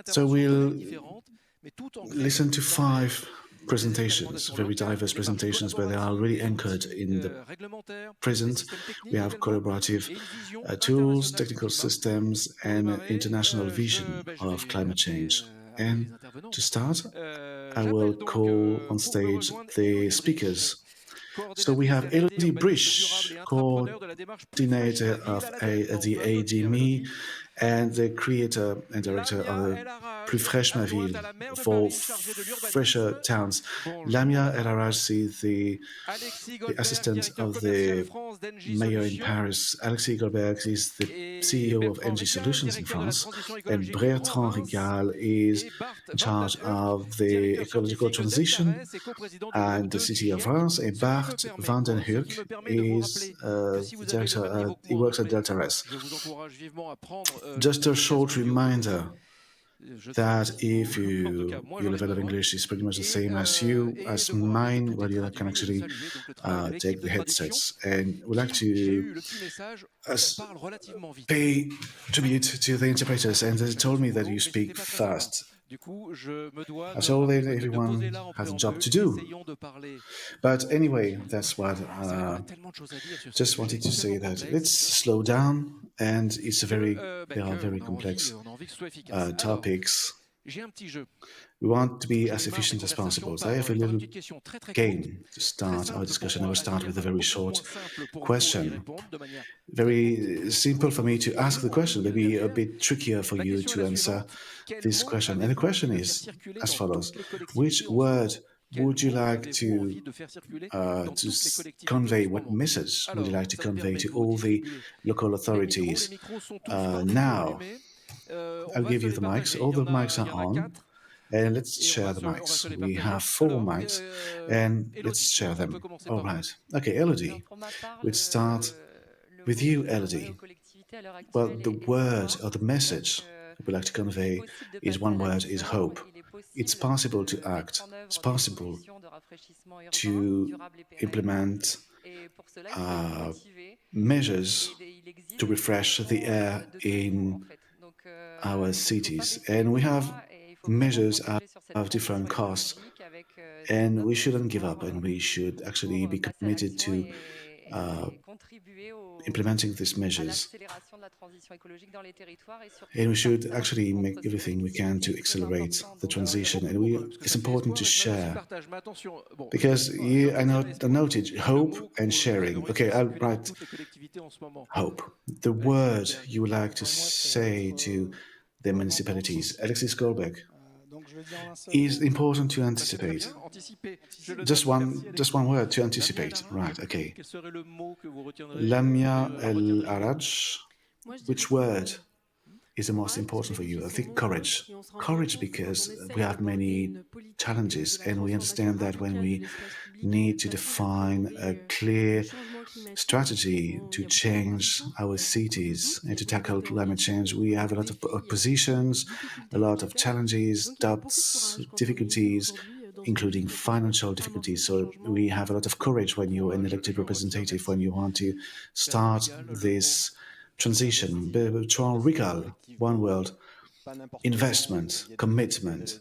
So we'll listen to 5 presentations, very diverse presentations, but they are really anchored in the present. We have collaborative tools, technical systems, and international vision of climate change. And to start, I will call on stage the speakers. So we have Élodie BRICHE, coordinator of the ADEME and the creator and director of the fraîche ville for fresher towns. Lamia AARAJE, the assistant of the mayor in Paris. Alexis GOLDBERG is the CEO of ENGIE Solutions in France, and Bertrand RIGAL is in charge of the ecological transition and the city of Reims, and Bart van den HURK is the director, he works at Deltares. Just a short reminder that if your level of English is pretty much the same as mine, well, you can actually take the headsets. And we'd like to pay tribute to the interpreters, and they told me that you speak fast. I told them everyone has a job to do. But anyway, that's what just wanted to say, that let's slow down, and they are very complex topics. We want to be as efficient as possible. So I have a little game to start our discussion. I will start with a very short question. Very simple for me to ask the question, maybe a bit trickier for you to answer this question. And the question is as follows: which word would you like to convey? What message would you like to convey to all the local authorities? Now, I'll give you the mics. All the mics are on. And let's share the mics. We have 4 mics, and let's share them. All right. Okay, Élodie, we'll start with you, Élodie. Well, the word or the message we'd like to convey is one word, is hope. It's possible to act. It's possible to implement measures to refresh the air in our cities. And we have measures of different costs, and we shouldn't give up, and we should actually be committed to implementing these measures. And we should actually make everything we can to accelerate the transition. And it's important to share, because I noted hope and sharing. Okay, I'll write hope. The word you would like to say to the municipalities. Alexis GOLDBERG. Is important to anticipate. Just one word, to anticipate. Right, okay. Lamia AARAJE, which word is the most important for you? I think courage. Courage, because we have many challenges, and we understand that when we need to define a clear strategy to change our cities and to tackle climate change, we have a lot of oppositions, a lot of challenges, doubts, difficulties, including financial difficulties. So we have a lot of courage when you're an elected representative, when you want to start this transition. Bertrand, RIGAL, one word: investment, commitment.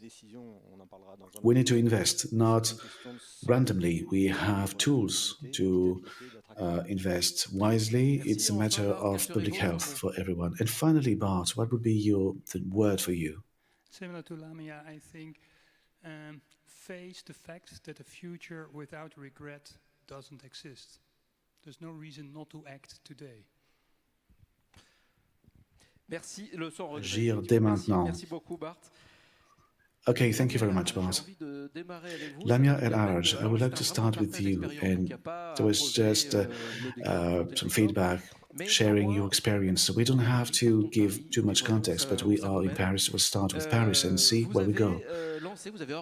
We need to invest, not randomly. We have tools to invest wisely. It's a matter of public health for everyone. And finally, Bart, what would be the word for you? Similar to Lamia, I think face the fact that a future without regret doesn't exist. There's no reason not to act today. Agir dès maintenant. Okay, thank you very much, Bart. Lamia AARAJE, I would like to start with you. And there was just some feedback, sharing your experience. So we don't have to give too much context, but we are in Paris. We'll start with Paris and see where we go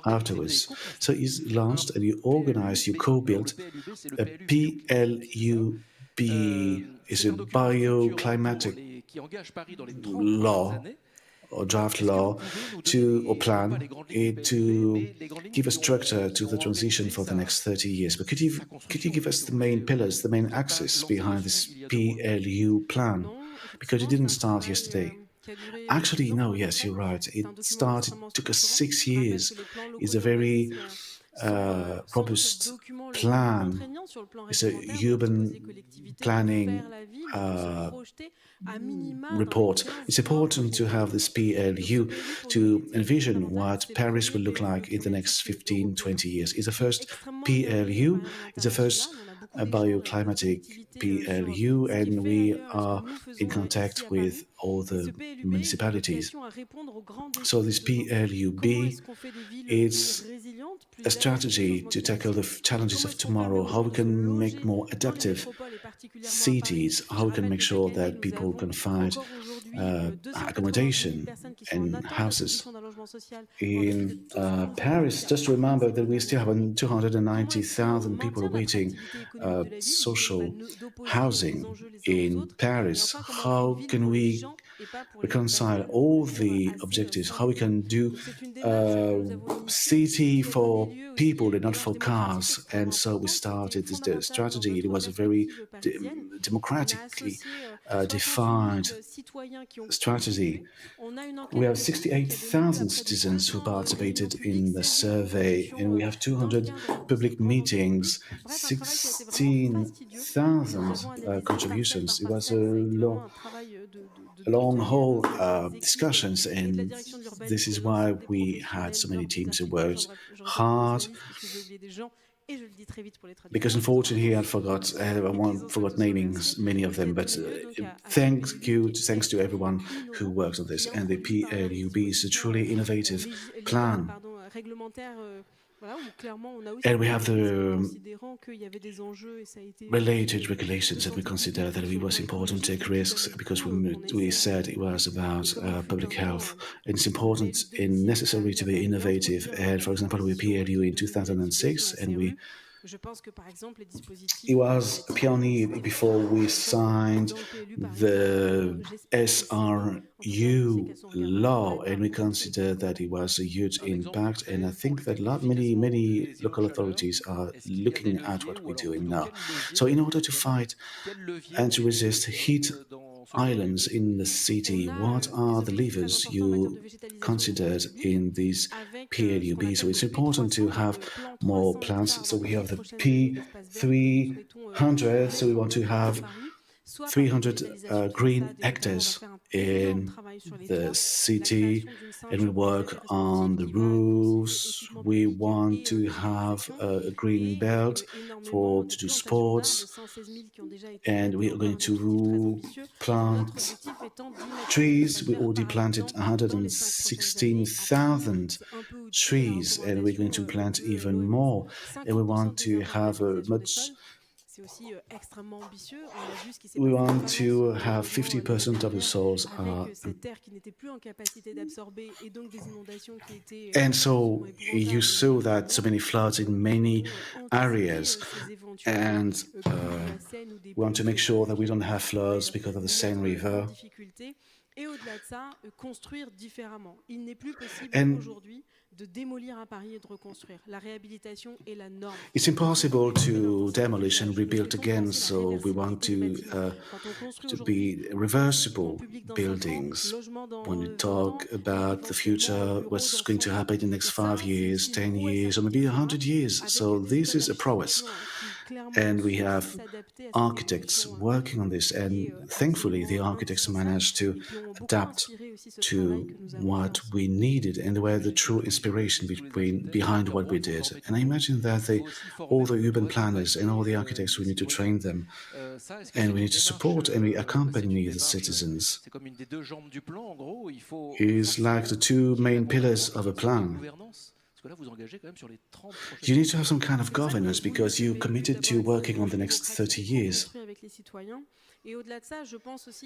afterwards. So you launched and you organized, you co-built a PLUB, is a bioclimatic law or draft law or plan to give a structure to the transition for the next 30 years. But could you give us the main pillars, the main axis behind this PLU plan? Because it didn't start yesterday. Actually, no, yes, you're right. Took us 6 years. It's a very robust plan. It's a urban planning report. It's important to have this PLU to envision what Paris will look like in the next 15, 20 years. It's the first PLU, it's the first bioclimatic PLU, and we are in contact with all the municipalities. So this PLUB is a strategy to tackle the challenges of tomorrow, how we can make more adaptive cities, how we can make sure that people can find accommodation and houses. In Paris, just remember that we still have 290,000 people waiting social housing in Paris. How can we reconcile all the objectives, how we can do city for people and not for cars? And so we started this strategy. It was a very democratically defined strategy. We have 68,000 citizens who participated in the survey, and we have 200 public meetings, 16,000 contributions. It was a long haul discussions, and this is why we had so many teams who worked hard. Because unfortunately, I forgot naming many of them, but thanks to everyone who works on this. And the PLUB is a truly innovative plan. And we have the related regulations that we consider that it was important to take risks because we said it was about public health. And it's important and necessary to be innovative. And for example, we PLU in 2006, and it was a pioneer before we signed the SRU law, and we consider that it was a huge impact. And I think that many local authorities are looking at what we're doing now. So in order to fight and to resist heat islands in the city, what are the levers you considered in this PLUB? So it's important to have more plants. So we have the P300, so we want to have 300 green hectares in the city, and we work on the roofs. We want to have a green belt to do sports, and we are going to plant trees. We already planted 116,000 trees, and we're going to plant even more, and we want to have we want to have 50% of the soils and so you saw that so many floods in many areas, and we want to make sure that we don't have floods because of the Seine River. And it's impossible to demolish and rebuild again, so we want to be reversible buildings. When we talk about the future, what's going to happen in the next 5 years, 10 years, or maybe 100 years. So this is a prowess. And we have architects working on this, and thankfully the architects managed to adapt to what we needed, and they were the true inspiration behind what we did. And I imagine that all the urban planners and all the architects, we need to train them, and we need to support and we accompany the citizens. It's like the two main pillars of a plan. You need to have some kind of governance because you committed to working on the next 30 years.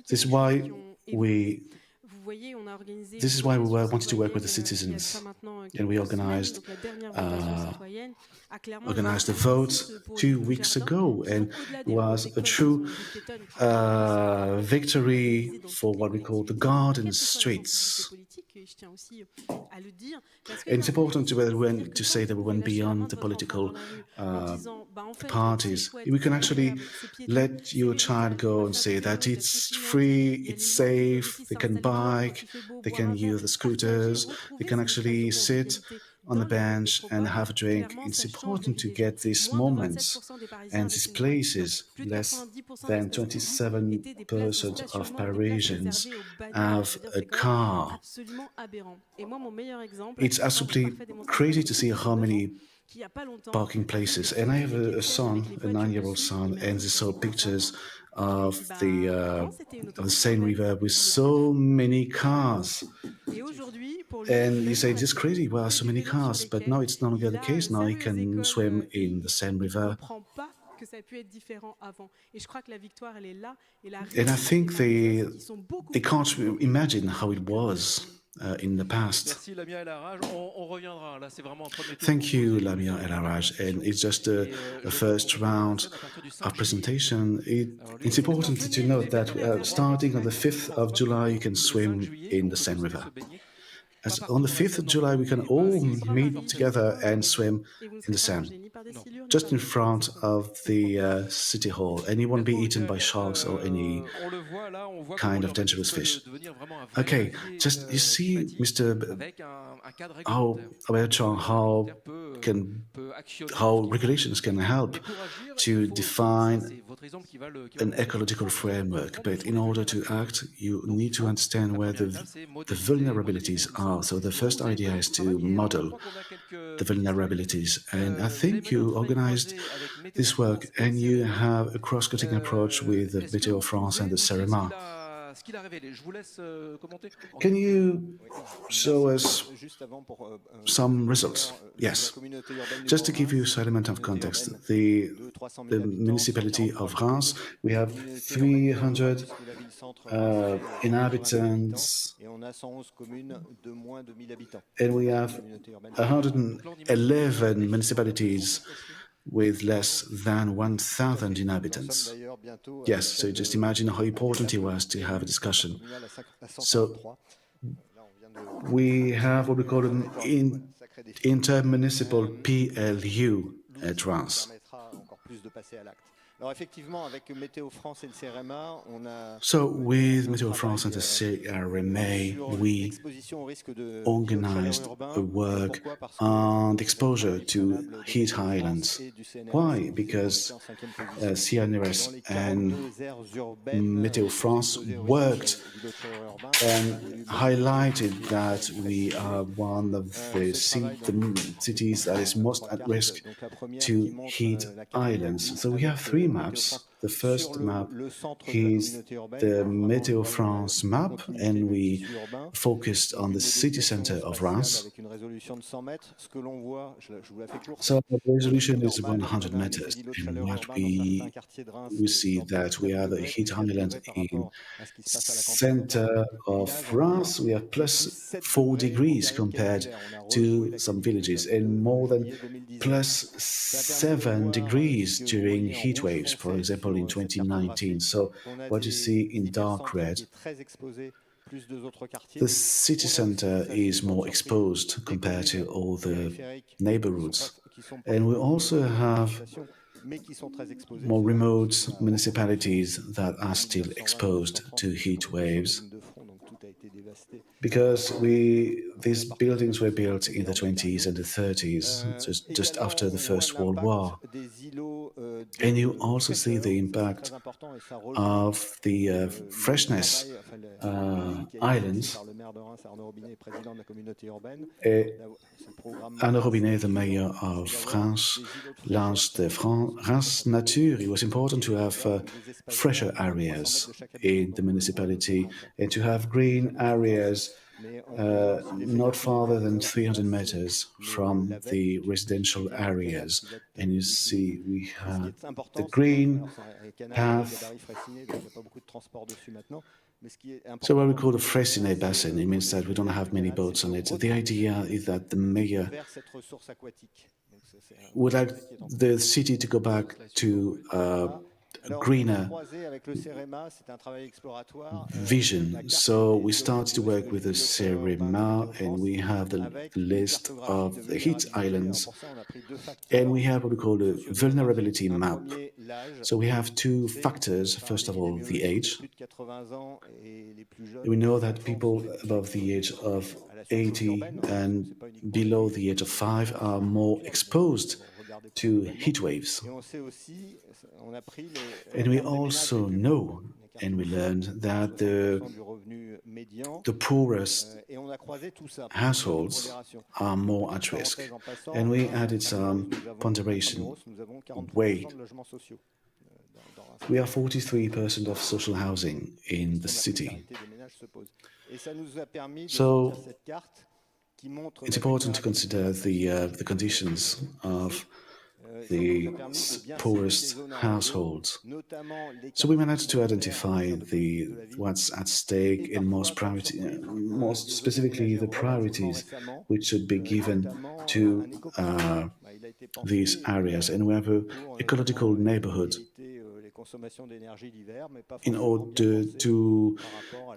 This is why we wanted to work with the citizens, and we organized a vote 2 weeks ago, and it was a true victory for what we call the garden streets. And it's important to say that we went beyond the political parties. We can actually let your child go and say that it's free, it's safe, they can bike, they can use the scooters, they can actually sit on the bench and have a drink. It's important to get these moments and these places. Less than 27% of Parisians have a car. It's absolutely crazy to see how many parking places. And I have a son, a 9-year-old son, and they saw pictures of the Seine River with so many cars. And you say, it's crazy, well, so many cars. But now it's no longer the case. Now you can swim in the Seine River. And I think they can't imagine how it was in the past. Thank you, Lamia and AARAJE. And it's just a first round of presentation. It's important to note that starting on the 5th of July, you can swim in the Seine River. As on the 5th of July, we can all meet together and swim in the Seine, just in front of the city hall, and you won't be eaten by sharks or any kind of dangerous fish. Okay, just you see, Mr. Bertrand, how regulations can help to define an ecological framework, but in order to act, you need to understand where the vulnerabilities are. So the first idea is to model the vulnerabilities, and I think you organized this work, and you have a cross-cutting approach with the Météo France and the CEREMA. Can you show us some results? Yes. Just to give you some element of context, the municipality of Reims, we have 300 inhabitants, and we have 111 municipalities with less than 1,000 inhabitants. Yes, so just imagine how important it was to have a discussion. So we have what we call an intermunicipal PLU at Reims. So with Météo France and the CEREMA, we organized a work on the exposure to heat islands. Why? Because CNRS and Météo France worked and highlighted that we are one of the cities that is most at risk to heat islands. So we have 3 maps. The first map is the Météo France map, and we focused on the city center of Reims. So the resolution is 100 meters, and what we see that we have a heat island in center of Reims. We have plus 4 degrees compared to some villages, and more than plus 7 degrees during heat waves, for example, in 2019. So what you see in dark red, the city center is more exposed compared to all the neighborhoods. And we also have more remote municipalities that are still exposed to heat waves, because these buildings were built in the 20s and the 30s, just after the First World War. And you also see the impact of the freshness islands. Arnaud Robinet, the mayor of France, launched the France Nature. It was important to have fresher areas in the municipality and to have green areas not farther than 300 meters from the residential areas. And you see we have the green path. So what we call the Fraissinet Basin, it means that we don't have many boats on it. The idea is that the mayor would like the city to go back to greener vision. So we started to work with the CEREMA, and we have the list of the heat islands, and we have what we call a vulnerability map. So we have two factors. First of all, the age. We know that people above the age of 80 and below the age of 5 are more exposed to heat waves. And we also know, and we learned, that the poorest households are more at risk. And we added some ponderation weight. We are 43% of social housing in the city. So it's important to consider the conditions of the poorest households. So we managed to identify what's at stake and most specifically the priorities which should be given to these areas. And we have an ecological neighborhood in order to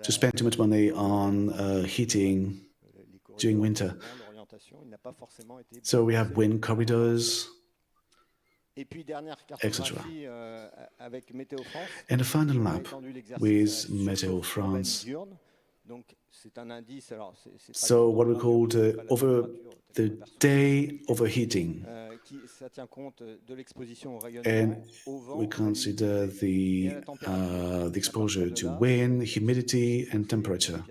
spend too much money on heating during winter. So we have wind corridors, etc. And a final map with Météo France. So what we call over the day overheating. And we consider the exposure to wind, humidity, and temperature.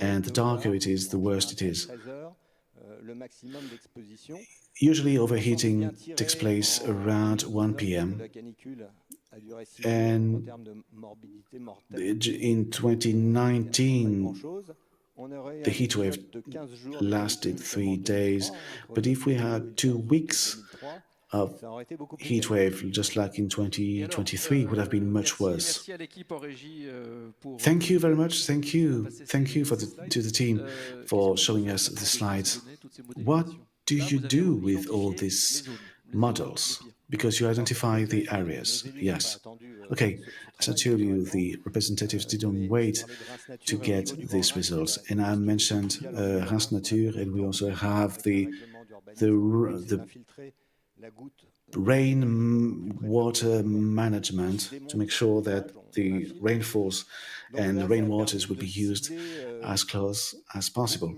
And the darker it is, the worse it is. Usually overheating takes place around 1 p.m. And in 2019, the heat wave lasted 3 days. But if we had 2 weeks of heat wave, just like in 2023, it would have been much worse. Thank you very much. Thank you. Thank you to the team for showing us the slides. What do you do with all these models? Because you identify the areas. Yes. Okay. As I told you, the representatives didn't wait to get these results. And I mentioned Reims Nature, and we also have the rainwater management to make sure that the rainfalls and the rainwaters will be used as close as possible.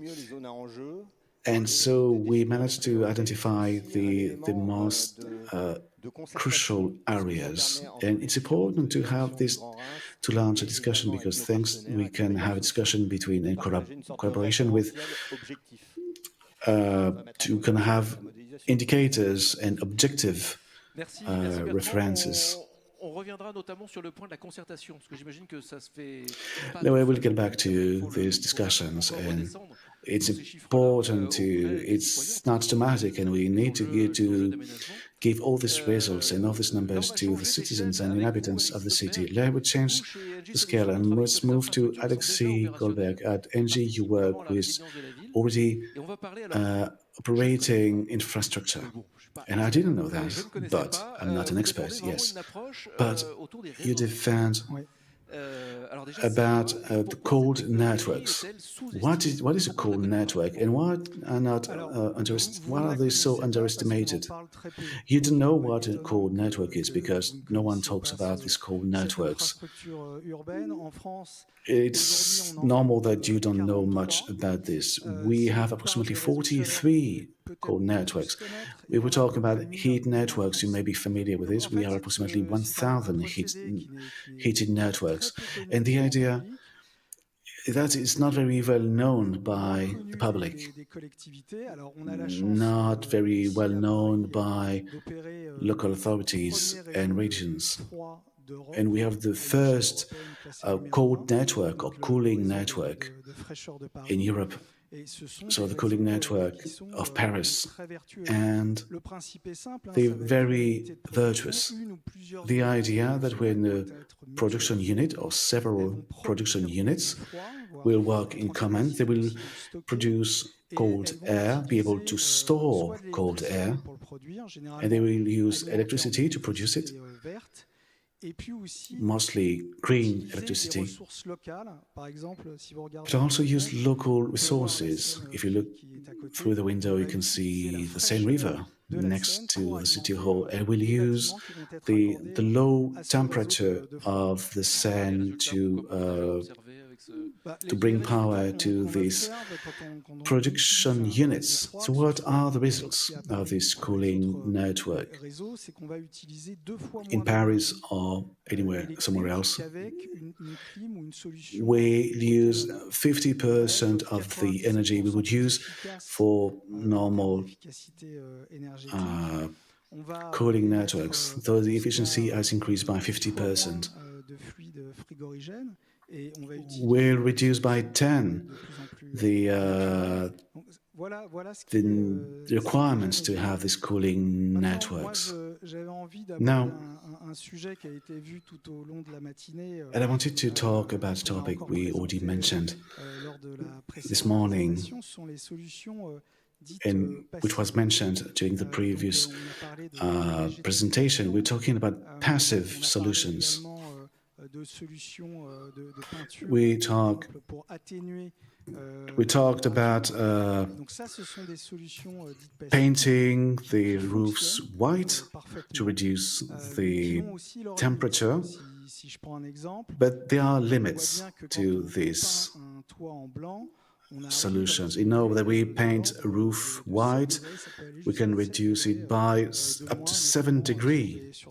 And so we managed to identify the most crucial areas. And it's important to have this, to launch a discussion, because we can have a discussion between and collaboration with, to kind of have indicators and objective references. No, I will get back to these discussions, and it's important it's not automatic, and we need to give all these results and all these numbers to the citizens and inhabitants of the city. Let me change the scale, and let's move to Alexis GOLDBERG. At ENGIE, you work with already operating infrastructure. And I didn't know that, but I'm not an expert, yes. But you defend about the cold networks. What is a cold network, and why are they so underestimated? You don't know what a cold network is because no one talks about these cold networks. It's normal that you don't know much about this. We have approximately 43 cold networks. We were talking about heat networks. You may be familiar with this. We have approximately 1,000 heated networks. And the idea that is not very well known by the public, not very well known by local authorities and regions. And we have the first cold network or cooling network in Europe. So the cooling network of Paris, and they're very virtuous. The idea that when a production unit or several production units will work in common, they will produce cold air, be able to store cold air, and they will use electricity to produce it. mostly green electricity, but also use local resources. If you look through the window, you can see the Seine River next to the City Hall, and we'll use the low temperature of the Seine to bring power to these production units. So what are the results of this cooling network? In Paris or somewhere else, we use 50% of the energy we would use for normal cooling networks, though the efficiency has increased by 50%. We'll reduce by 10 the requirements to have these cooling networks. Now, and I wanted to talk about a topic we already mentioned this morning, and which was mentioned during the previous presentation. We're talking about passive solutions. We talked about painting the roofs white to reduce the temperature, but there are limits to these solutions. You know that we paint a roof white, we can reduce it by up to 7 degrees.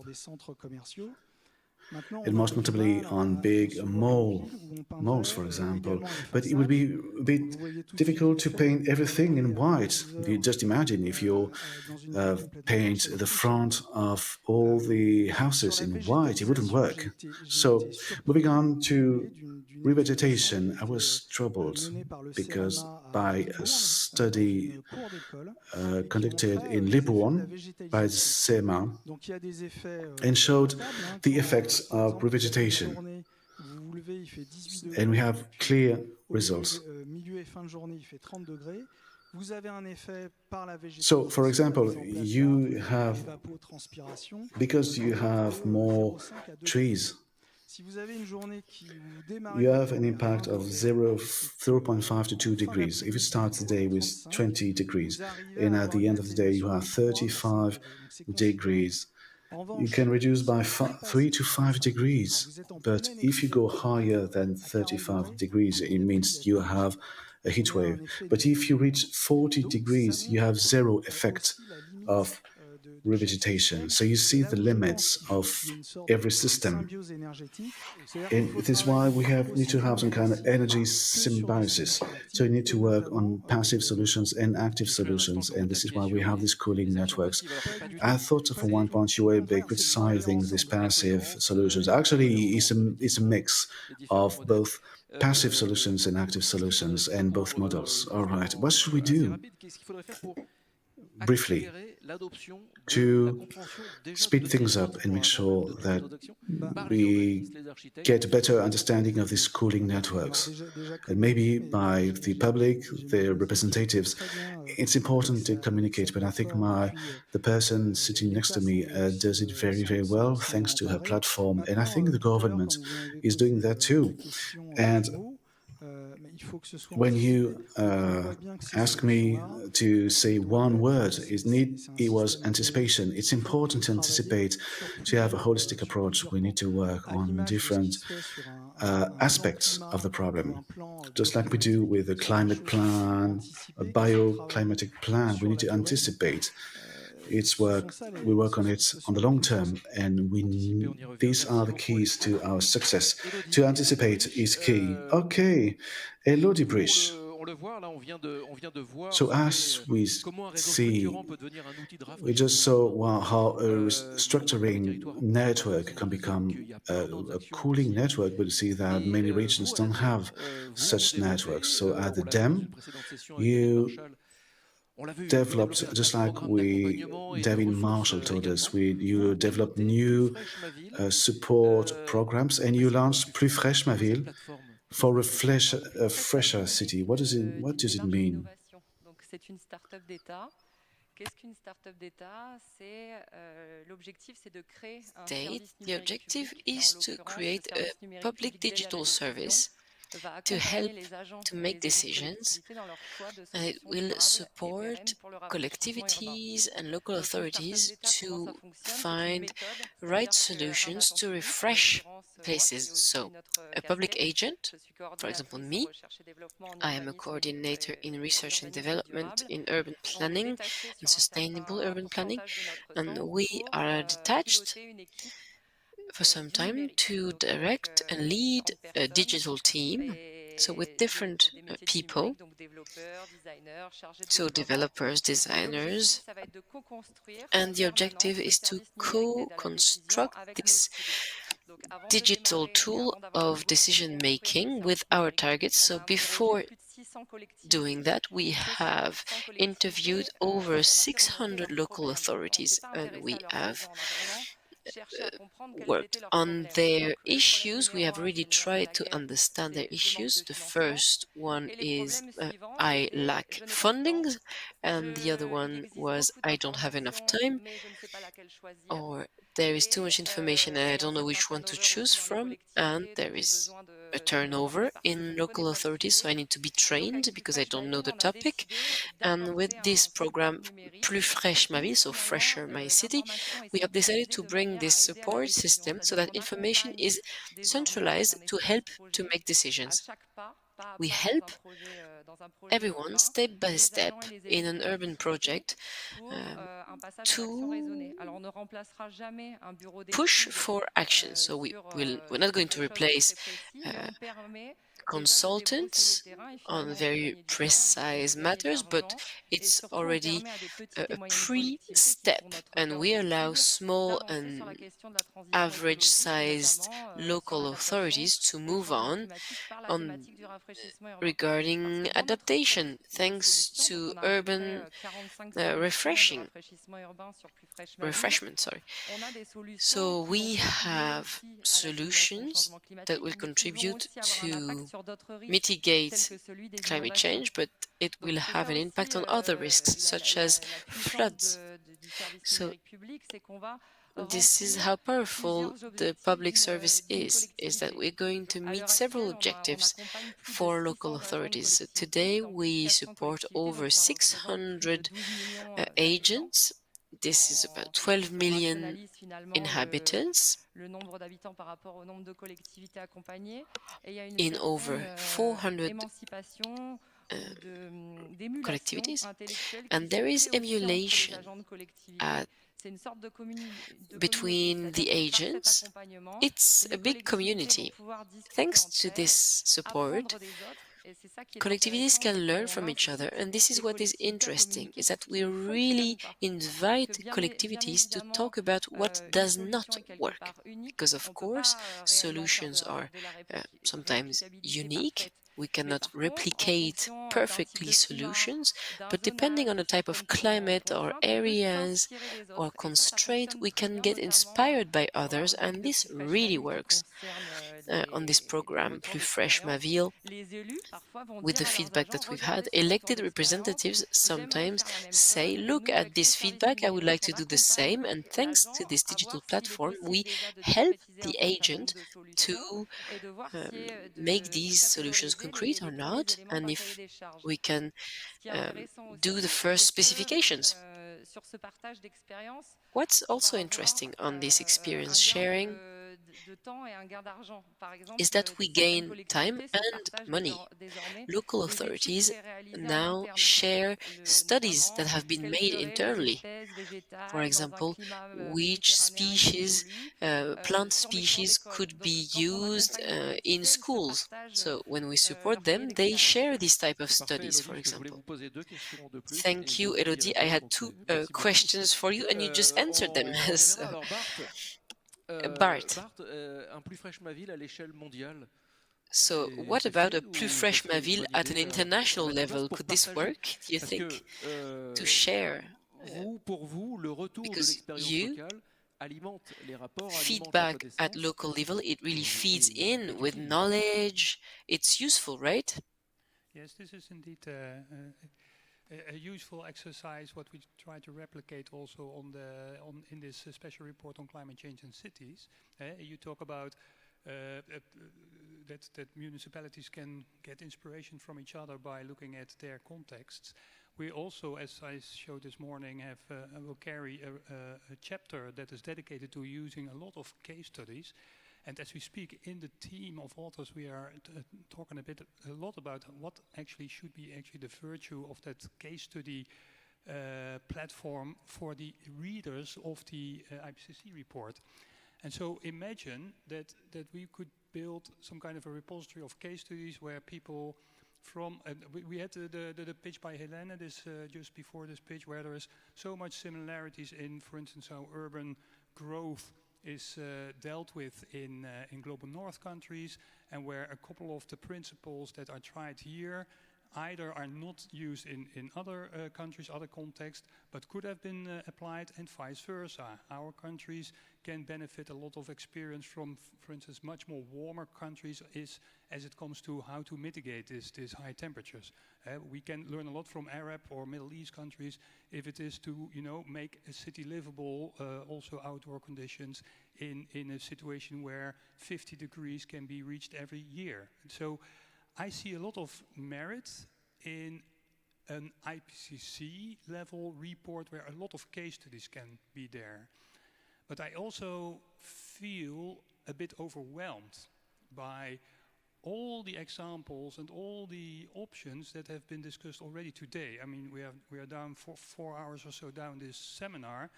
And most notably on big malls, for example. But it would be a bit difficult to paint everything in white. You just imagine if you paint the front of all the houses in white, it wouldn't work. So, moving on to revegetation, I was troubled because by a study conducted in Libourne by the SEMA and showed the effects of revegetation. And we have clear results. So, for example, because you have more trees, you have an impact of 0.5 to 2 degrees. If it starts the day with 20 degrees, and at the end of the day you have 35 degrees, you can reduce by 3 to 5 degrees. But if you go higher than 35 degrees, it means you have a heat wave. But if you reach 40 degrees, you have zero effect of revegetation. So you see the limits of every system. And this is why we need to have some kind of energy symbiosis. So you need to work on passive solutions and active solutions. And this is why we have these cooling networks. I thought for one point you were criticizing these passive solutions. Actually, it's a mix of both passive solutions and active solutions and both models. All right, what should we do? Briefly, to speed things up and make sure that we get a better understanding of these cooling networks. And maybe by the public, their representatives, it's important to communicate, but I think the person sitting next to me does it very, very well, thanks to her platform. And I think the government is doing that too. And when you ask me to say one word, it was anticipation. It's important to anticipate, to have a holistic approach. We need to work on different aspects of the problem. Just like we do with a climate plan, a bioclimatic plan, we need to anticipate. We work on it on the long term, and these are the keys to our success. To anticipate is key. Okay, Élodie BRICHE. So as we see, we just saw how a structuring network can become a cooling network. We'll see that many regions don't have such networks. So at the ADEME, you developed, just like David Marshall told us, you developed new support programs, and you launched Plus fraîche ma ville for a fresher city. What does it mean? The objective is to create a public digital service to help to make decisions, and it will support collectivities and local authorities to find right solutions to refresh places. So a public agent, for example me, I am a coordinator in research and development in urban planning and sustainable urban planning, and we are detached for some time to direct and lead a digital team, so with different people, so developers, designers, and the objective is to co-construct this digital tool of decision-making with our targets. So before doing that, we have interviewed over 600 local authorities, and we have worked on their issues. We have really tried to understand their issues. The first one is I lack funding, and the other one was I don't have enough time, or there is too much information and I don't know which one to choose from, and there is a turnover in local authorities, so I need to be trained because I don't know the topic. And with this program, Plus fraîche ma ville, so fresher my city, we have decided to bring this support system so that information is centralized to help to make decisions. We help everyone step by step in an urban project to push for action. So we're not going to replace consultants on very precise matters, but it's already a pre-step, and we allow small and average-sized local authorities to move on regarding adaptation, thanks to urban refreshment. So we have solutions that will contribute to mitigate climate change, but it will have an impact on other risks, such as floods. So this is how powerful the public service is that we're going to meet several objectives for local authorities. So today we support over 600 agents. This is about 12 million inhabitants in over 400 collectivities, and there is emulation between the agents. It's a big community. Thanks to this support, collectivities can learn from each other, and this is what is interesting, is that we really invite collectivities to talk about what does not work, because of course solutions are sometimes unique. We cannot replicate perfectly solutions, but depending on the type of climate or areas or constraint, we can get inspired by others, and this really works. On this program, Plus fraîche ma ville, with the feedback that we've had, elected representatives sometimes say, look at this feedback, I would like to do the same, and thanks to this digital platform, we help the agent to make these solutions concrete or not, and if we can do the first specifications. What's also interesting on this experience sharing is that we gain time and money. Local authorities now share studies that have been made internally. For example, which species, plant species could be used in schools. So when we support them, they share these type of studies, for example. Thank you, Élodie. I had two questions for you, and you just answered them. So, Bart. So what about a Plus fraîche ma ville at an international level? Could this work, do you think, to share? Because you feedback at local level, it really feeds in with knowledge. It's useful, right? Yes, this is indeed a useful exercise what we try to replicate also in this special report on climate change in cities. You talk about that municipalities can get inspiration from each other by looking at their contexts. We also, as I showed this morning, will carry a chapter that is dedicated to using a lot of case studies. And as we speak in the team of authors, we are talking a lot about what actually should be actually the virtue of that case study platform for the readers of the IPCC report. And so imagine that we could build some kind of a repository of case studies where people from, we had the pitch by Helene just before this pitch, where there is so much similarities in, for instance, how urban growth is dealt with in global north countries, and where a couple of the principles that are tried here either are not used in other countries, other contexts, but could have been applied, and vice versa. Our countries can benefit a lot of experience from, for instance, much more warmer countries as it comes to how to mitigate these high temperatures. We can learn a lot from Arab or Middle East countries if it is to, make a city livable, also outdoor conditions in a situation where 50 degrees can be reached every year. So I see a lot of merit in an IPCC level report where a lot of case studies can be there. But I also feel a bit overwhelmed by all the examples and all the options that have been discussed already today. I mean, we are down for 4 hours or so down this seminar,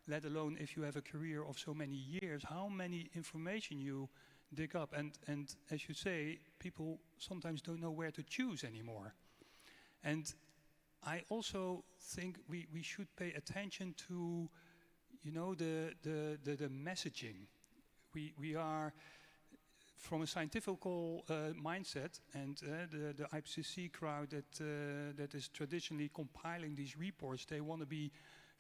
let alone if you have a career of so many years, how many information you dig up. And as you say, people sometimes don't know where to choose anymore. And I also think we should pay attention to, the messaging. We are, from a scientific mindset, and the IPCC crowd that is traditionally compiling these reports, they want to be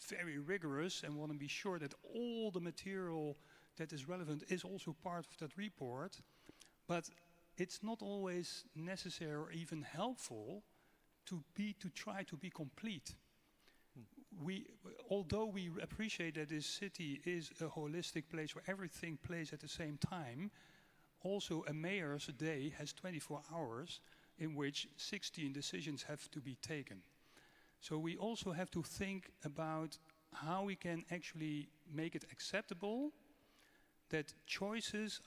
very rigorous and want to be sure that all the material that is relevant is also part of that report. But it's not always necessary or even helpful to try to be complete. Although we appreciate that this city is a holistic place where everything plays at the same time, also a mayor's day has 24 hours in which 16 decisions have to be taken. So we also have to think about how we can actually make it acceptable that choices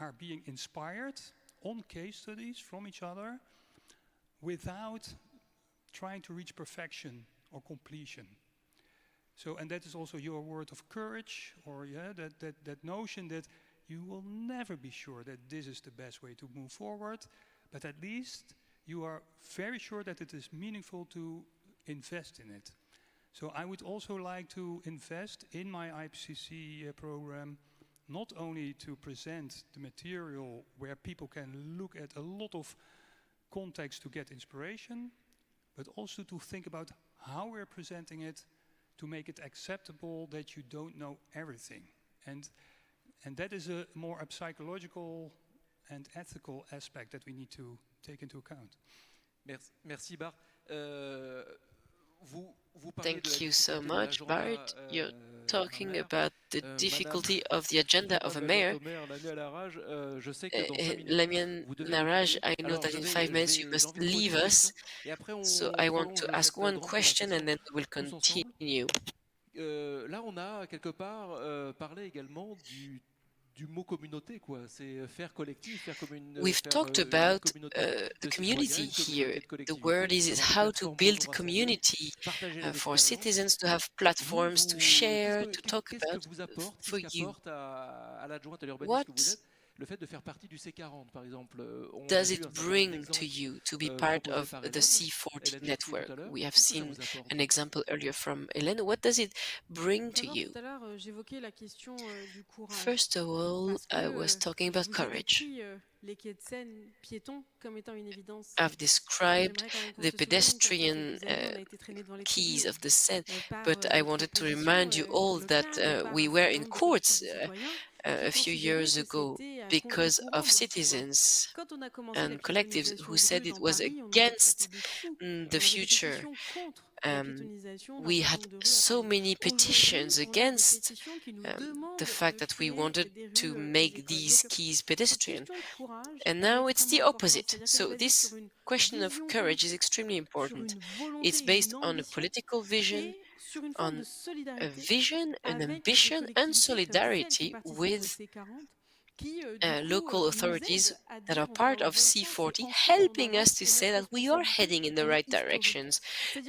are being inspired on case studies from each other without trying to reach perfection or completion. So, and that is also your word of courage, or that notion that you will never be sure that this is the best way to move forward, but at least you are very sure that it is meaningful to invest in it. So I would also like to invest in my IPCC program, not only to present the material where people can look at a lot of context to get inspiration, but also to think about how we're presenting it to make it acceptable that you don't know everything. And that is a more a psychological and ethical aspect that we need to take into account. Merci Bart. Thank you so much, Bart. You're talking about the difficulty of the agenda of a mayor. Lamia, AARAJE, I know that in 5 minutes you must leave us, so I want to ask one question and then we will continue. Là, on a quelque part parlé également du mot communauté, quoi. C'est faire collectif, faire commune. We've talked about the community here. The word is how to build community for citizens to have platforms to share, to talk about. For you, what le fait de faire partie du C40, par exemple. Does it bring to you to be part of the C40 network? We have seen an example earlier from Hélène. What does it bring to you? First of all, I was talking about courage. I've described the pedestrian quays of the Seine, but I wanted to remind you all that we were in courts a few years ago because of citizens and collectives who said it was against the future we had so many petitions against the fact that we wanted to make these quays pedestrian. And now it's the opposite. So this question of courage is extremely important. It's based on a political vision, on a vision, an ambition, and solidarity with local authorities that are part of C40, helping us to say that we are heading in the right directions.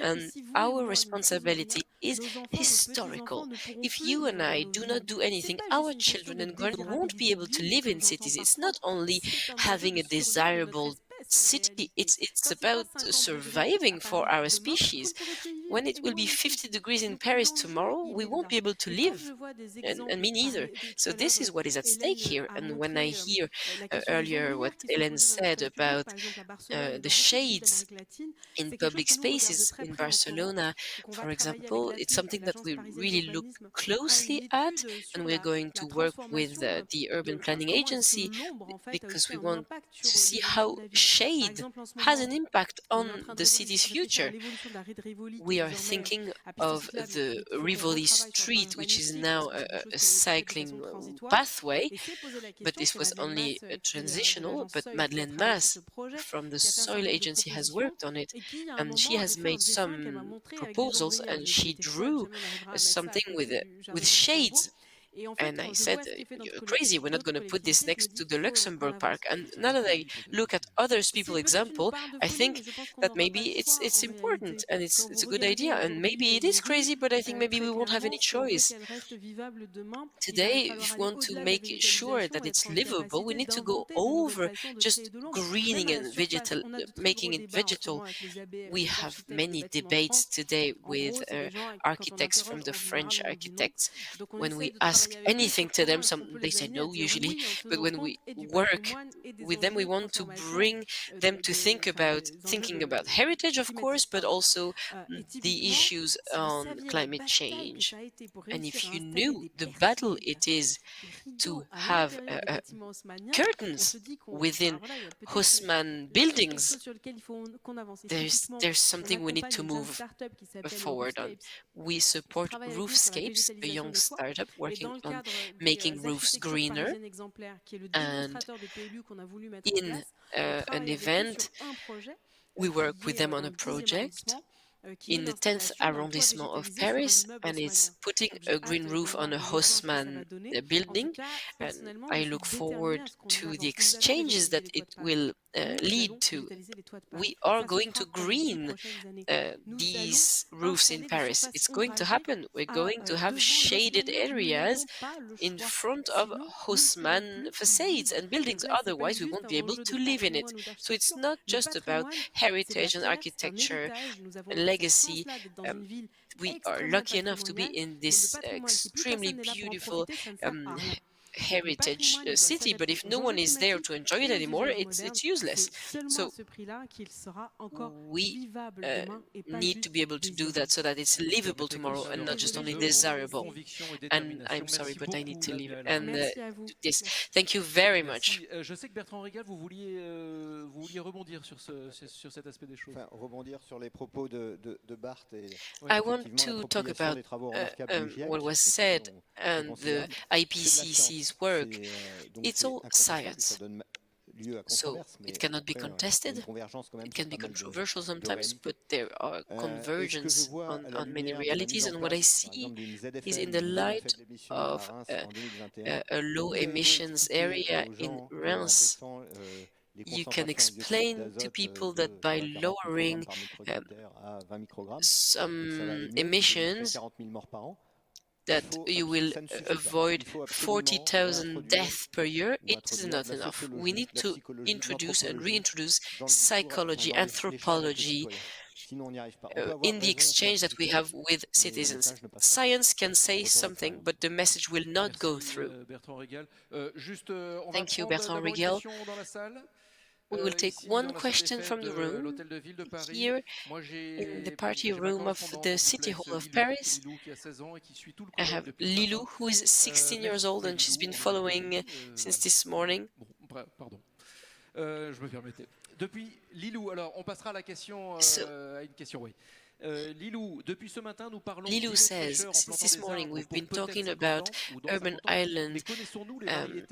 And our responsibility is historical. If you and I do not do anything, our children and grandchildren won't be able to live in cities. It's not only having a desirable city, it's about surviving for our species. When it will be 50 degrees in Paris tomorrow, we won't be able to live, and me neither. So this is what is at stake here. And when I hear earlier what Hélène said about the shades in public spaces in Barcelona, for example, it's something that we really look closely at, and we're going to work with the Urban Planning Agency because we want to see how shade has an impact on the city's future. We are thinking of the Rivoli Street, which is now a cycling pathway, but this was only transitional. But Madeleine Mass from the Soil Agency has worked on it, and she has made some proposals, and she drew something with shades. And I said, you're crazy, we're not going to put this next to the Luxembourg Park. And now that I look at other people's example, I think that maybe it's important and it's a good idea. And maybe it is crazy, but I think maybe we won't have any choice. Today, if we want to make sure that it's livable, we need to go over just greening and making it vegetal. We have many debates today with architects from the French architects. When we ask anything to them, they say no usually, but when we work with them, we want to bring them to thinking about heritage, of course, but also the issues on climate change. And if you knew the battle it is to have curtains within Haussmann buildings, there's something we need to move forward on. We support Roofscapes, a young startup working on making roofs greener, and in an event we work with them on a project in the 10th arrondissement of Paris, and it's putting a green roof on a Haussmann building. And I look forward to the exchanges that it will lead to. We are going to green these roofs in Paris. It's going to happen. We're going to have shaded areas in front of Haussmann facades and buildings. Otherwise, we won't be able to live in it. So it's not just about heritage and architecture and legacy. We are lucky enough to be in this extremely beautiful heritage city, but if no one is there to enjoy it anymore, it's useless. So we need to be able to do that so that it's livable tomorrow and not just only desirable. And I'm sorry, but I need to leave. And yes, thank you very much. Je sais que Bertrand Rigal, vous vouliez rebondir sur cet aspect des choses. Rebondir sur les propos de Bart. I want to talk about what was said and the IPCC's work. It's all science, so it cannot be contested. It can be controversial sometimes, but there are convergence on many realities. And what I see is, in the light of a low emissions area in Reims, you can explain to people that by lowering some emissions, that you will avoid 40,000 deaths per year. It is not enough. We need to introduce and reintroduce psychology, anthropology in the exchange that we have with citizens. Science can say something, but the message will not go through. Thank you, Bertrand Rigal. We will take one question from the room. Here in the party room of the City Hall of Paris, I have Lilou, who is 16 years old, and she's been following since this morning. Je me permettais. Depuis Lilou, alors on passera à la question, à une question, oui. Lilou says, since this morning we've been talking about urban island and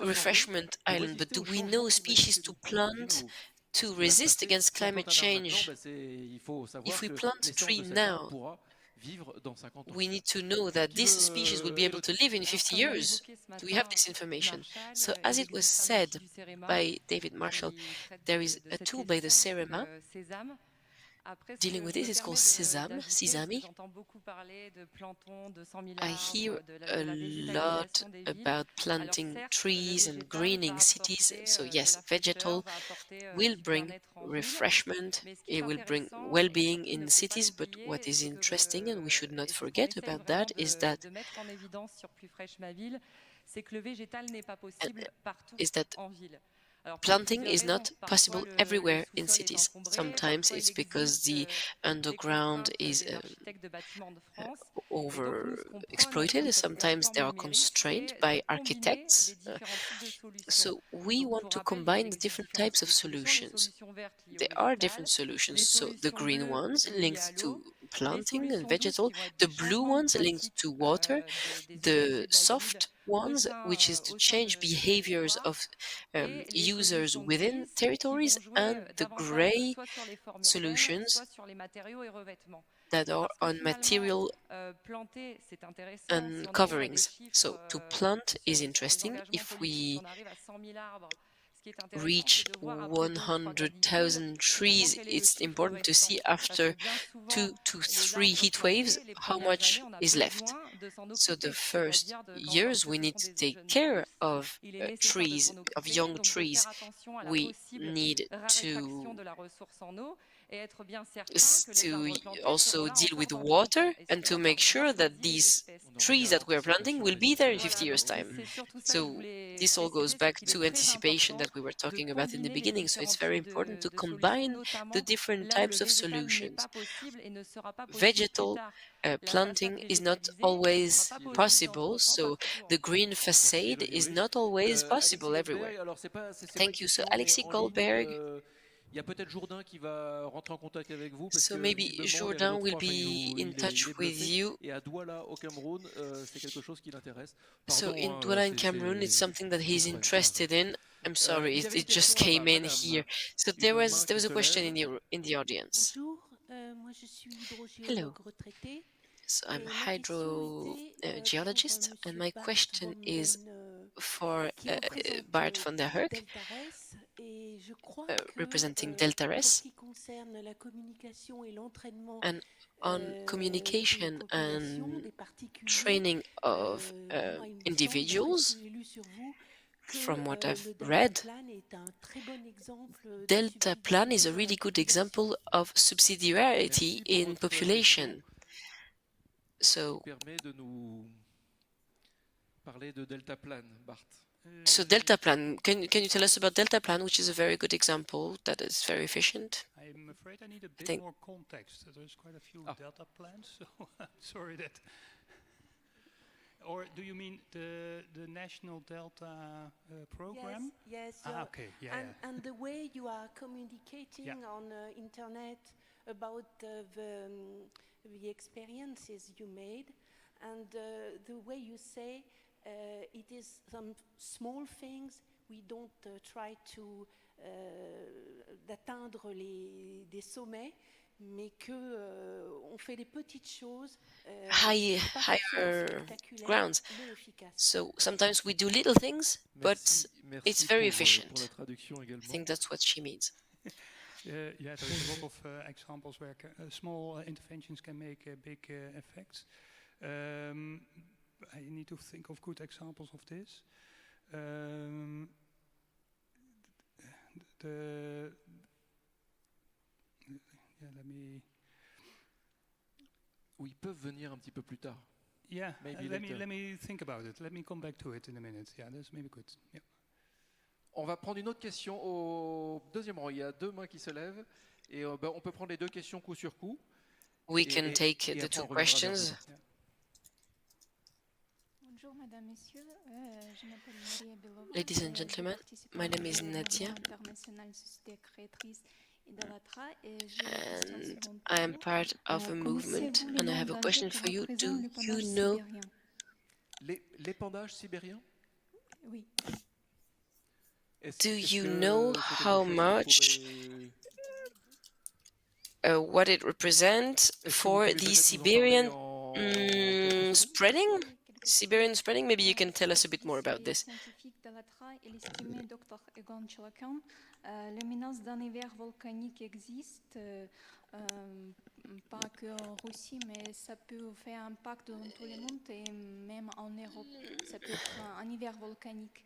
refreshment island, but do we know species to plant to resist against climate change? If we plant a tree now, we need to know that this species will be able to live in 50 years. Do we have this information? So as it was said by David Marshall, there is a tool by the CEREMA dealing with this. It's called Sesame. I hear a lot about planting trees and greening cities. So yes, vegetal will bring refreshment, it will bring well-being in cities, but what is interesting, and we should not forget about that, is that planting is not possible everywhere in cities. Sometimes it's because the underground is overexploited. Sometimes they are constrained by architects. So we want to combine the different types of solutions. There are different solutions. So the green ones linked to planting and vegetal, the blue ones linked to water, the soft ones, which is to change behaviors of users within territories, and the gray solutions that are on material and coverings. So to plant is interesting. If we reach 100,000 trees, it's important to see after 2 to 3 heat waves how much is left. So the first years we need to take care of trees, of young trees. We need to also deal with water and to make sure that these trees that we're planting will be there in 50 years' time. So this all goes back to anticipation that we were talking about in the beginning. So it's very important to combine the different types of solutions. Vegetal planting is not always possible, so the green facade is not always possible everywhere. Thank you. So Alexis Goldberg. So maybe Jourdain will be in touch with you. So in Douala in Cameroon, it's something that he's interested in. I'm sorry, it just came in here. So there was a question in the audience. Hello. So I'm a hydrogeologist, and my question is for Bart van der HURK, representing Deltares, and on communication and training of individuals. From what I've read, Delta Plan is a really good example of subsidiarity in population. So Delta Plan, can you tell us about Delta Plan, which is a very good example that is very efficient? I'm afraid I need a bit more context. There's quite a few Delta plans, so I'm sorry that. Or do you mean the national Delta program? Yes. Okay. And the way you are communicating on internet about the experiences you made, and the way you say it is some small things. We don't try to d'atteindre des sommets, mais que on fait des petites choses higher grounds. So sometimes we do little things, but it's very efficient. I think that's what she means. Yeah, there's a lot of examples where small interventions can make big effects. I need to think of good examples of this. Let me. Ou ils peuvent venir un petit peu plus tard. Yeah, let me think about it. Let me come back to it in a minute. Yeah, that's maybe good. Yeah. On va prendre une autre question au deuxième rang. Il y a 2 mains qui se lèvent et on peut prendre les 2 questions coup sur coup. We can take the 2 questions. Bonjour, Madame, Messieurs. Je m'appelle Maria Belova. Ladies and gentlemen, my name is Nadia. and I am part of a movement, and I have a question for you. Do you know l'épandage sibérien? Oui. Do you know how much what it represents for the Siberian spreading? Siberian spreading? Maybe you can tell us a bit more about this. Les menaces d'un hiver volcanique existent, pas qu'en Russie, mais ça peut faire un impact dans tout le monde et même en Europe. Ça peut être un hiver volcanique.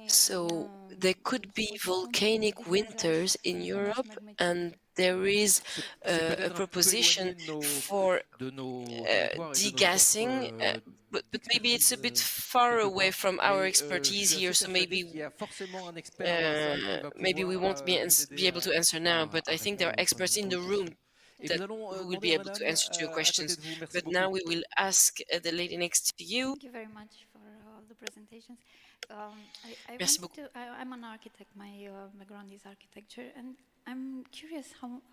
So there could be volcanic winters in Europe, and there is a proposition for degassing, but maybe it's a bit far away from our expertise here, so maybe we won't be able to answer now, but I think there are experts in the room who will be able to answer to your questions. But now we will ask the lady next to you. Thank you very much for all the presentations. Merci beaucoup. I'm an architect. My background is architecture, and I'm curious how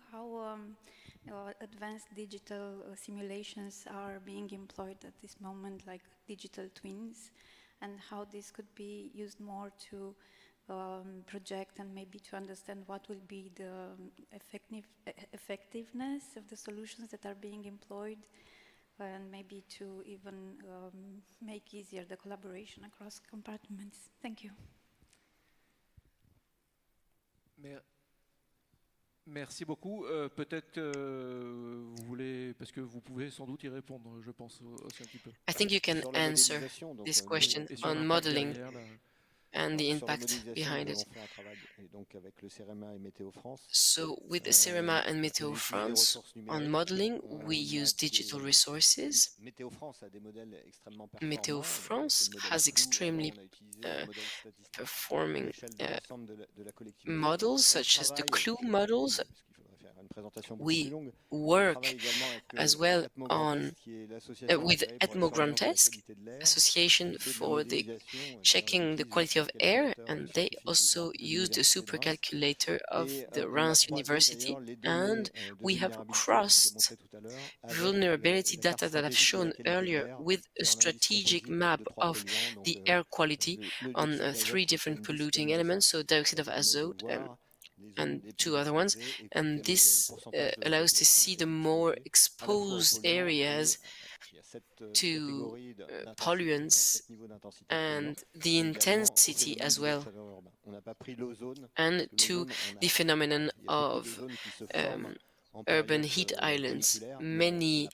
advanced digital simulations are being employed at this moment, like digital twins, and how this could be used more to project and maybe to understand what will be the effectiveness of the solutions that are being employed, and maybe to even make easier the collaboration across compartments. Thank you. Merci beaucoup. Peut-être vous voulez, parce que vous pouvez sans doute y répondre, je pense aussi un petit peu. I think you can answer this question on modeling and the impact behind it. So with the CEREMA and Météo France, on modeling, we use digital resources. Météo France has extremely performing models, such as the CLOE models. We work as well on with Ethnograntesque, Association for the checking the quality of air, and they also use the supercalculator of the Reims University, and we have crossed vulnerability data that I've shown earlier with a strategic map of the air quality on 3 different polluting elements, so dioxide of azote and 2 other ones, and this allows to see the more exposed areas to polluants and the intensity as well, and to the phenomenon of urban heat islands. Many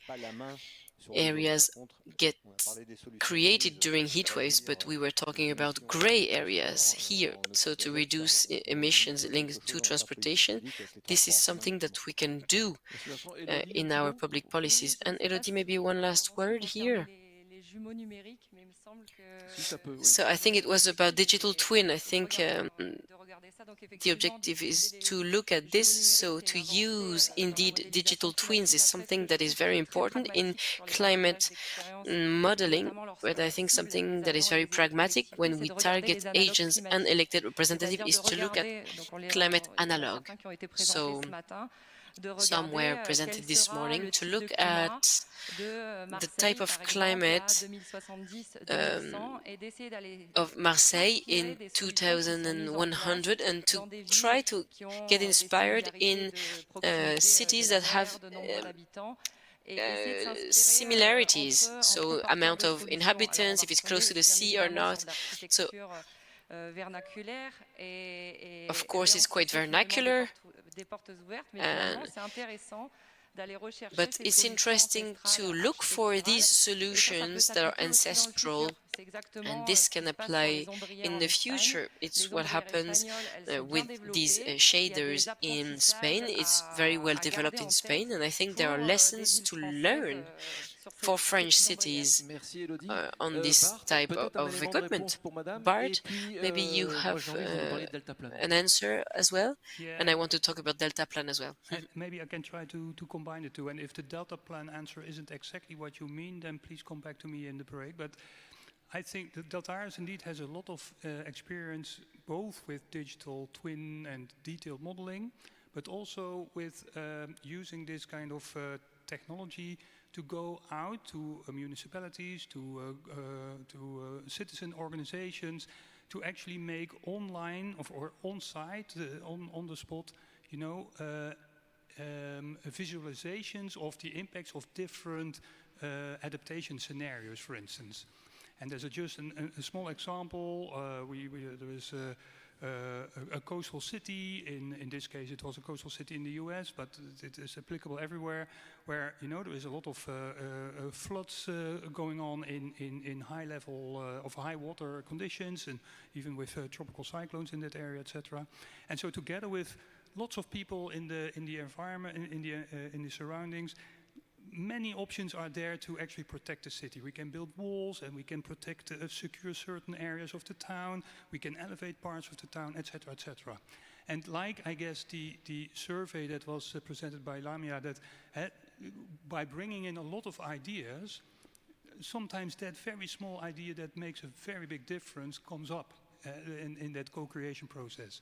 areas get created during heat waves, but we were talking about gray areas here. So to reduce emissions linked to transportation, this is something that we can do in our public policies. And Élodie, maybe one last word here. So I think it was about digital twin. I think the objective is to look at this, so to use indeed digital twins is something that is very important in climate modeling, but I think something that is very pragmatic when we target agents and elected representatives is to look at climate analog. So some were presented this morning to look at the type of climate of Marseille in 2100 and to try to get inspired in cities that have similarities, so amount of inhabitants, if it's close to the sea or not. So of course it's quite vernacular, but it's interesting to look for these solutions that are ancestral, and this can apply in the future. It's what happens with these shaders in Spain. It's very well developed in Spain, and I think there are lessons to learn for French cities on this type of equipment. Bart, maybe you have an answer as well, and I want to talk about Delta Plan as well. Maybe I can try to combine the two, and if the Delta Plan answer isn't exactly what you mean, then please come back to me in the break. But I think that Deltares indeed has a lot of experience both with digital twin and detailed modeling, but also with using this kind of technology to go out to municipalities, to citizen organizations, to actually make online or on-site, on the spot, you know, visualizations of the impacts of different adaptation scenarios, for instance. And there's just a small example. There is a coastal city. In this case, it was a coastal city in the US, but it is applicable everywhere, where, you know, there is a lot of floods going on in high level of high water conditions, and even with tropical cyclones in that area, etc. And so, together with lots of people in the environment, in the surroundings, many options are there to actually protect the city. We can build walls, and we can protect, secure certain areas of the town. We can elevate parts of the town, etc., etc. And like, I guess, the survey that was presented by Lamia, that by bringing in a lot of ideas, sometimes that very small idea that makes a very big difference comes up in that co-creation process.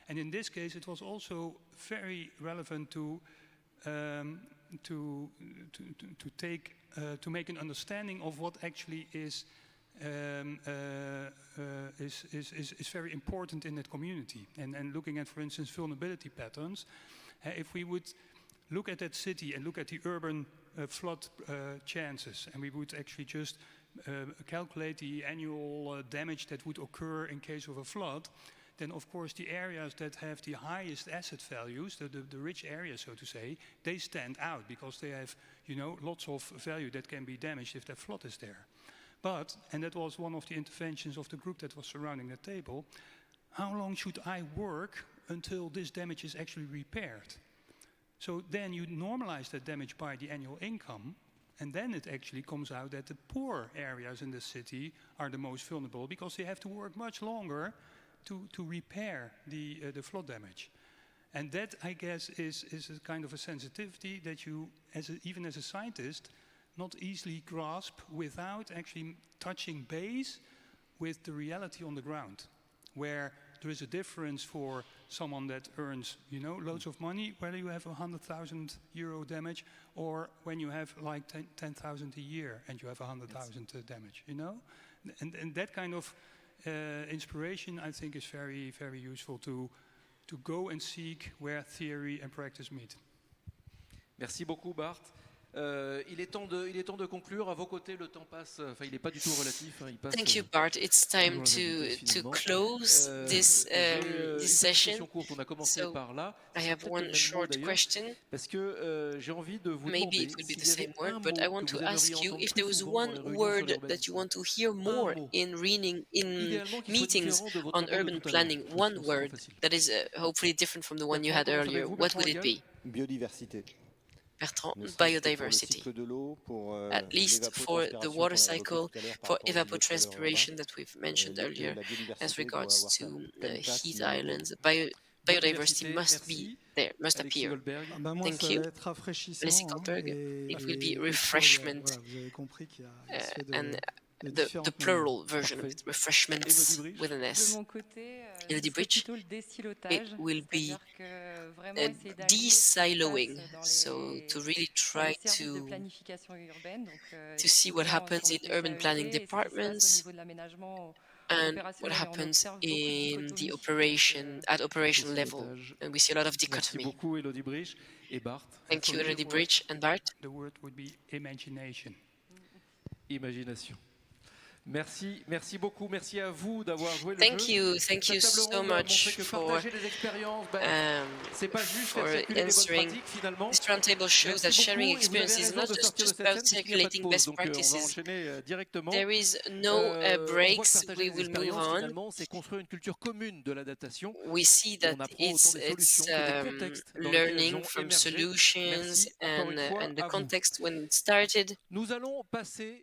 And in this case, it was also very relevant to make an understanding of what actually is very important in that community. And looking at, for instance, vulnerability patterns, if we would look at that city and look at the urban flood chances, and we would actually just calculate the annual damage that would occur in case of a flood, then of course the areas that have the highest asset values, the rich areas, so to say, they stand out because they have, you know, lots of value that can be damaged if that flood is there. But, and that was one of the interventions of the group that was surrounding the table, how long should I work until this damage is actually repaired? So then you normalize that damage by the annual income, and then it actually comes out that the poor areas in the city are the most vulnerable because they have to work much longer to repair the flood damage. And that, I guess, is a kind of a sensitivity that you, even as a scientist, not easily grasp without actually touching base with the reality on the ground, where there is a difference for someone that earns, you know, loads of money, whether you have €100,000 damage, or when you have like 10,000 a year and you have 100,000 damage, you know? And that kind of inspiration, I think, is very, very useful to go and seek where theory and practice meet. Merci beaucoup, Bart. Il est temps de conclure. À vos côtés, le temps passe. Enfin, il n'est pas du tout relatif. Hein, il passe. Thank you, Bart. It's time to close this session. On a commencé par là. I have one short question. Parce que j'ai envie de vous Maybe it will be the same word, but I want to ask you if there was one word that you want to hear more in meetings on urban planning. One word that is hopefully different from the one you had earlier. What would it be? Biodiversité. Bertrand, biodiversity, at least for the water cycle, for evapotranspiration that we've mentioned earlier, as regards to heat islands. Biodiversity must be there, must appear. Thank you. Alexis, it will be refreshment, and the plural version of it, refreshments with an S. Élodie BRICHE, it will be de-siloing, so to really try to see what happens in urban planning departments and what happens in the at operational level. And we see a lot of dichotomy. Thank you, Élodie BRICHE and Bart. The word would be imagination. Imagination. Merci beaucoup, merci à vous d'avoir joué le jeu. Thank you so much for answering. This roundtable shows that sharing experience is not just about circulating best practices. There is no breaks. We will move on. We see that it's learning from solutions and the context when it started. Nous allons passer